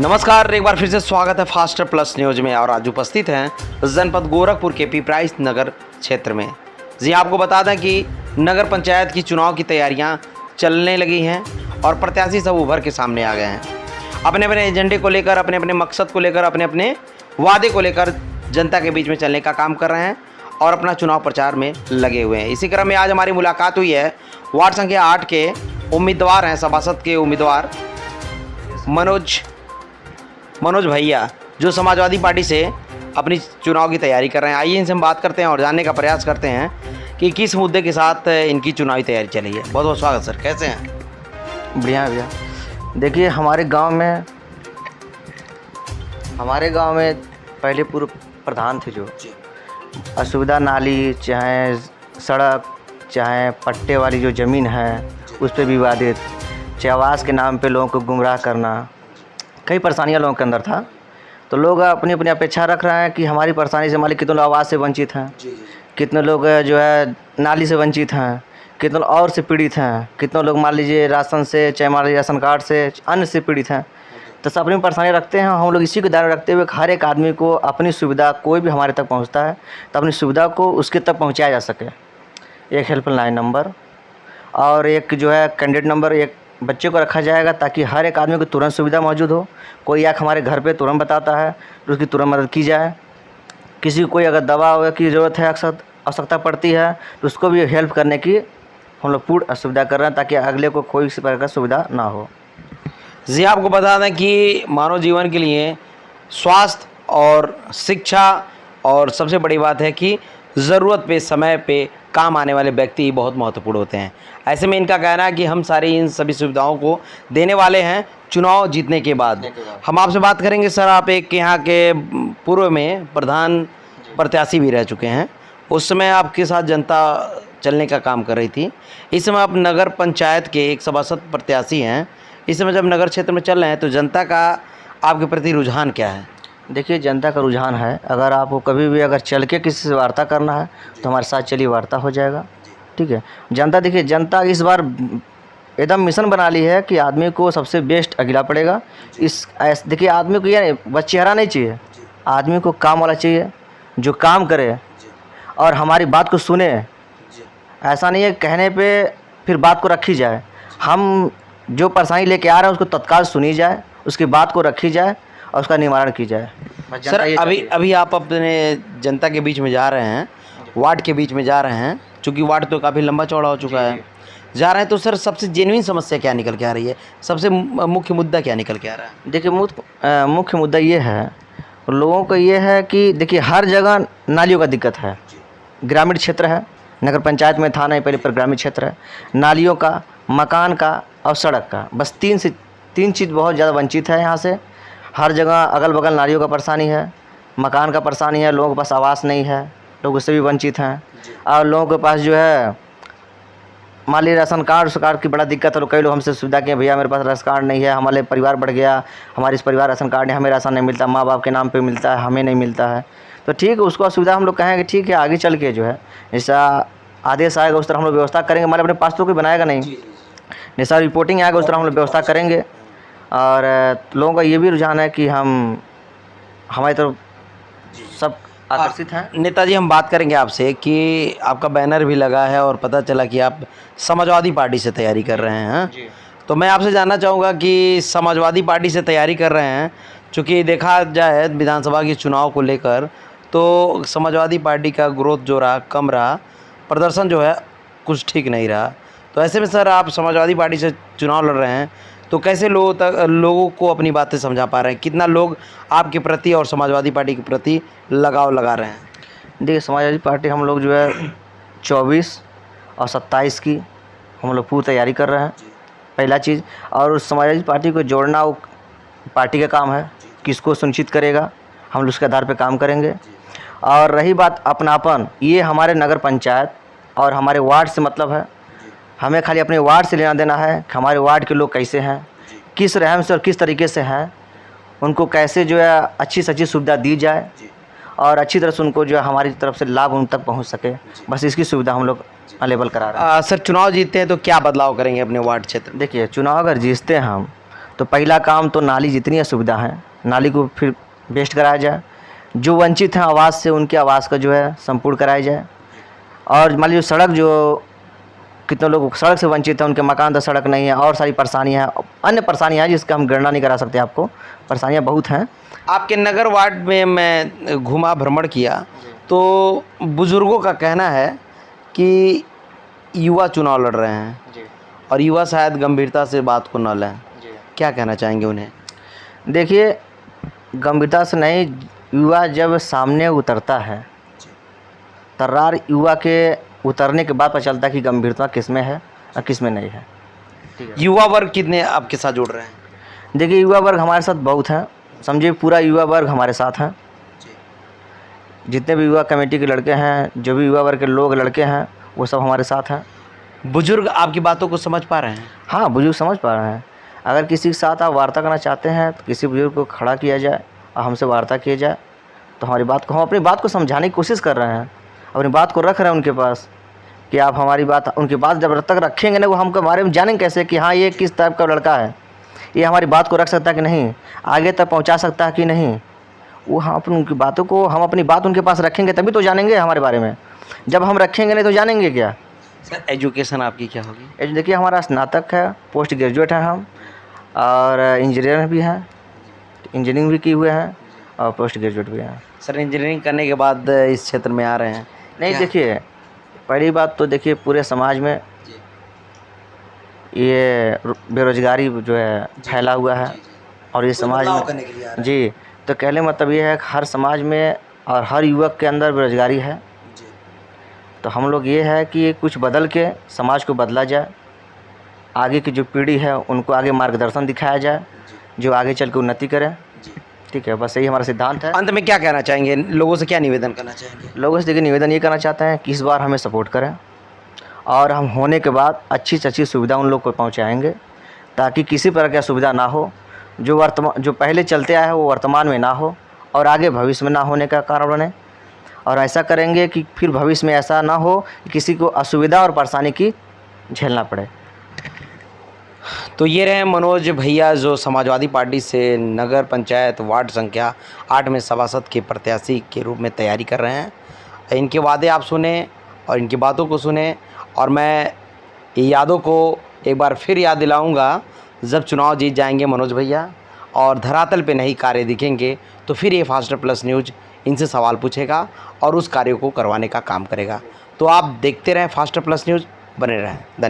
नमस्कार, एक बार फिर से स्वागत है फास्टर प्लस न्यूज में। और आज उपस्थित हैं जनपद गोरखपुर के पीपराइच नगर क्षेत्र में। जी आपको बता दें कि नगर पंचायत की चुनाव की तैयारियां चलने लगी हैं और प्रत्याशी सब उभर के सामने आ गए हैं। अपने अपने एजेंडे को लेकर, अपने अपने मकसद को लेकर, अपने अपने वादे को लेकर जनता के बीच में चलने का काम कर रहे हैं और अपना चुनाव प्रचार में लगे हुए हैं। इसी क्रम में आज हमारी मुलाकात हुई है वार्ड संख्या 8 के उम्मीदवार हैं, सभासद के उम्मीदवार मनोज भैया, जो समाजवादी पार्टी से अपनी चुनाव की तैयारी कर रहे हैं। आइए इनसे हम बात करते हैं और जानने का प्रयास करते हैं कि किस मुद्दे के साथ इनकी चुनावी तैयारी चली है। बहुत बहुत स्वागत सर, कैसे हैं? बढ़िया भैया। देखिए हमारे गांव में पहले पूर्व प्रधान थे, जो असुविधा नाली, चाहे सड़क, चाहे पट्टे वाली जो ज़मीन है उस पर विवादित, चाहे आवास के नाम पे लोगों को गुमराह करना, कई परेशानियां लोगों के अंदर था। तो लोग अपनी अपनी अपेक्षा रख रहे हैं कि हमारी परेशानी से मान लीजिए कितने लोग आवास से वंचित हैं, कितने लोग जो है नाली से वंचित हैं, कितने लोग और से पीड़ित हैं, कितने लोग मान लीजिए राशन से, चाहे मान लीजिए राशन कार्ड से, अन्य से पीड़ित हैं। तो सब अपनी परेशानी रखते हैं। हम लोग इसी को ध्यान रखते हुए हर एक आदमी को अपनी सुविधा, कोई भी हमारे तक पहुंचता है तो अपनी सुविधा को उसके तक पहुंचाया जा सके। एक हेल्पलाइन नंबर और एक जो है कैंडिडेट नंबर एक बच्चे को रखा जाएगा, ताकि हर एक आदमी को तुरंत सुविधा मौजूद हो। कोई आके हमारे घर पे तुरंत बताता है तो उसकी तुरंत मदद की जाए। किसी को कोई अगर दवा की ज़रूरत है, आवश्यकता पड़ती है, तो उसको भी हेल्प करने की हम लोग पूर्ण सुविधा कर रहे हैं, ताकि अगले को कोई इस प्रकार का सुविधा ना हो। जी आपको बता दें कि मानव जीवन के लिए स्वास्थ्य और शिक्षा और सबसे बड़ी बात है कि ज़रूरत पे, समय पे काम आने वाले व्यक्ति बहुत महत्वपूर्ण होते हैं। ऐसे में इनका कहना है कि हम सारी इन सभी सुविधाओं को देने वाले हैं चुनाव जीतने के बाद। हम आपसे बात करेंगे सर, आप एक यहाँ के पूर्व में प्रधान प्रत्याशी भी रह चुके हैं। उस समय आपके साथ जनता चलने का काम कर रही थी। इस समय आप नगर पंचायत के एक सभासद प्रत्याशी हैं। इस समय जब नगर क्षेत्र में चल रहे हैं तो जनता का आपके प्रति रुझान क्या है? देखिए जनता का रुझान है, अगर आपको कभी भी अगर चल के किसी से वार्ता करना है तो हमारे साथ चलिए, वार्ता हो जाएगा। ठीक है। जनता, देखिए जनता इस बार एकदम मिशन बना ली है कि आदमी को सबसे बेस्ट अगला पड़ेगा। देखिए आदमी को ये बस चेहरा नहीं चाहिए, आदमी को काम वाला चाहिए, जो काम करे और हमारी बात को सुने। ऐसा नहीं है कहने पे फिर बात को रखी जाए। हम जो परेशानी लेके आ रहे हैं उसको तत्काल सुनी जाए, उसकी बात को रखी जाए और उसका निवारण की जाए। सर अभी आप अपने जनता के बीच में जा रहे हैं, वार्ड के बीच में जा रहे हैं, चूँकि वार्ड तो काफ़ी लंबा चौड़ा हो चुका है, जा रहे हैं, तो सर सबसे जेन्युइन समस्या क्या निकल के आ रही है? सबसे मुख्य मुद्दा क्या निकल के आ रहा है? देखिए मुख्य मुद्दा ये है, लोगों को ये है कि देखिए हर जगह नालियों का दिक्कत है। ग्रामीण क्षेत्र है, नगर पंचायत में था नहीं पहले, पर ग्रामीण क्षेत्र है। नालियों का, मकान का और सड़क का, बस तीन चीज़ बहुत ज़्यादा वंचित है यहाँ से। हर जगह अगल बगल नालियों का परेशानी है, मकान का परेशानी है, लोगों के पास आवास नहीं है, लोग उससे भी वंचित हैं। और लोगों के पास जो है मान लीजिए राशन कार्ड की बड़ा दिक्कत है। तो कई लोग हमसे सुविधा किए, भैया मेरे पास राशन कार्ड नहीं है, हमारे परिवार बढ़ गया, हमारे इस परिवार राशन कार्ड है, हमें राशन नहीं मिलता, माँ बाप के नाम पे मिलता है, हमें नहीं मिलता है। तो ठीक है, उसको सुविधा हम लोग कहेंगे ठीक है, आगे चल के जो है जैसा आदेश आएगा उस तरह हम लोग व्यवस्था करेंगे। हमारे अपने पास तो कोई बनाएगा नहीं, जैसा रिपोर्टिंग आएगा उस तरह हम लोग व्यवस्था करेंगे। और लोगों का ये भी रुझान है कि हमारी तरफ सब आकर्षित हैं। नेताजी, हम बात करेंगे आपसे कि आपका बैनर भी लगा है और पता चला कि आप समाजवादी पार्टी से तैयारी कर रहे हैं। तो मैं आपसे जानना चाहूँगा कि समाजवादी पार्टी से तैयारी कर रहे हैं, चूँकि देखा जाए विधानसभा के चुनाव को लेकर तो समाजवादी पार्टी का ग्रोथ जो रहा कम रहा, प्रदर्शन जो है कुछ ठीक नहीं रहा। तो ऐसे में सर आप समाजवादी पार्टी से चुनाव लड़ रहे हैं, तो कैसे लोगों को अपनी बातें समझा पा रहे हैं? कितना लोग आपके प्रति और समाजवादी पार्टी के प्रति लगाव लगा रहे हैं? देखिए समाजवादी पार्टी हम लोग जो है 24 और 27 की हम लोग पूरी तैयारी कर रहे हैं, पहला चीज़। और उस समाजवादी पार्टी को जोड़ना वो पार्टी का काम है, किसको सुनिश्चित करेगा, हम लोग उसके आधार पर काम करेंगे। और रही बात अपनापन, ये हमारे नगर पंचायत और हमारे वार्ड से मतलब है। हमें खाली अपने वार्ड से लेना देना है कि हमारे वार्ड के लोग कैसे हैं, किस रहम से और किस तरीके से हैं, उनको कैसे जो है अच्छी से अच्छी सुविधा दी जाए और अच्छी तरह से उनको जो है हमारी तरफ से लाभ उन तक पहुंच सके। बस इसकी सुविधा हम लोग अवेलेबल करा रहे हैं। सर चुनाव जीतते हैं तो क्या बदलाव करेंगे अपने वार्ड क्षेत्र? देखिए चुनाव अगर जीतते हैं हम तो पहला काम तो नाली जितनी असुविधा है नाली को फिर बेस्ट कराया जाए, जो वंचित हैं आवास से उनके आवास का जो है संपूर्ण कराया जाए। और मान लीजिए सड़क जो कितने लोग सड़क से वंचित हैं, उनके मकान तक सड़क नहीं है, और सारी परेशानियाँ हैं, अन्य परेशानियाँ हैं जिसका हम गणना नहीं करा सकते, आपको परेशानियाँ बहुत हैं। आपके नगर वार्ड में मैं घुमा भ्रमण किया तो बुज़ुर्गों का कहना है कि युवा चुनाव लड़ रहे हैं और युवा शायद गंभीरता से बात को न लें, क्या कहना चाहेंगे उन्हें? देखिए, गंभीरता से नहीं, युवा जब सामने उतरता है तर्रार युवा के उतरने के बाद पता चलता है कि गंभीरता किस में है और किस में नहीं है। युवा वर्ग कितने आपके साथ जुड़ रहे हैं? देखिए, युवा वर्ग हमारे साथ बहुत हैं, समझिए पूरा युवा वर्ग हमारे साथ हैं। जितने भी युवा कमेटी के लड़के हैं, जो भी युवा वर्ग के लोग लड़के हैं, वो सब हमारे साथ हैं। बुजुर्ग आपकी बातों को समझ पा रहे हैं? हाँ, बुजुर्ग समझ पा रहे हैं। अगर किसी के साथ आप वार्ता करना चाहते हैं तो किसी बुजुर्ग को खड़ा किया जाए और हमसे वार्ता किया जाए, तो हमारी बात को, हम अपनी बात को समझाने की कोशिश कर रहे हैं, अपनी बात को रख रहे हैं उनके पास कि आप हमारी बात, उनकी बात जब तक रखेंगे ना, वो हमके बारे में जानेंगे कैसे कि हाँ ये किस टाइप का लड़का है, ये हमारी बात को रख सकता है कि नहीं, आगे तक पहुंचा सकता है कि नहीं। वो हम उनकी बातों को, हम अपनी बात उनके पास रखेंगे तभी तो जानेंगे हमारे बारे में, जब हम रखेंगे नहीं तो जानेंगे क्या। सर, एजुकेशन आपकी क्या होगी? देखिए, हमारा स्नातक है, पोस्ट ग्रेजुएट है हम, और इंजीनियर भी हैं, इंजीनियरिंग भी किए हुए हैं और पोस्ट ग्रेजुएट भी हैं। सर, इंजीनियरिंग करने के बाद इस क्षेत्र में आ रहे हैं? नहीं, देखिए, पहली बात तो देखिए पूरे समाज में ये बेरोजगारी जो है फैला हुआ है, और ये समाज में जी, तो कहने मतलब ये है कि हर समाज में और हर युवक के अंदर बेरोजगारी है। तो हम लोग ये है कि कुछ बदल के समाज को बदला जाए, आगे की जो पीढ़ी है उनको आगे मार्गदर्शन दिखाया जाए, जो आगे चल के उन्नति करें। ठीक है, बस यही हमारा सिद्धांत है। अंत में क्या कहना चाहेंगे, लोगों से क्या निवेदन करना चाहेंगे? लोगों से देखिए निवेदन ये करना चाहते हैं कि इस बार हमें सपोर्ट करें, और हम होने के बाद अच्छी से अच्छी सुविधा उन लोग को पहुंचाएंगे, ताकि किसी प्रकार की असुविधा ना हो, जो पहले चलते आया है वो वर्तमान में ना हो और आगे भविष्य में ना होने का कारण बने। और ऐसा करेंगे कि फिर भविष्य में ऐसा ना हो कि किसी को असुविधा और परेशानी की झेलना पड़े। तो ये रहे मनोज भैया, जो समाजवादी पार्टी से नगर पंचायत वार्ड संख्या 8 में सभासद के प्रत्याशी के रूप में तैयारी कर रहे हैं। इनके वादे आप सुने और इनकी बातों को सुने, और मैं यादों को एक बार फिर याद दिलाऊंगा, जब चुनाव जीत जाएंगे मनोज भैया और धरातल पे नहीं कार्य दिखेंगे, तो फिर ये फास्टर प्लस न्यूज़ इनसे सवाल पूछेगा और उस कार्य को करवाने का काम करेगा। तो आप देखते रहें फास्टर प्लस न्यूज़, बने रहें। धन्यवाद।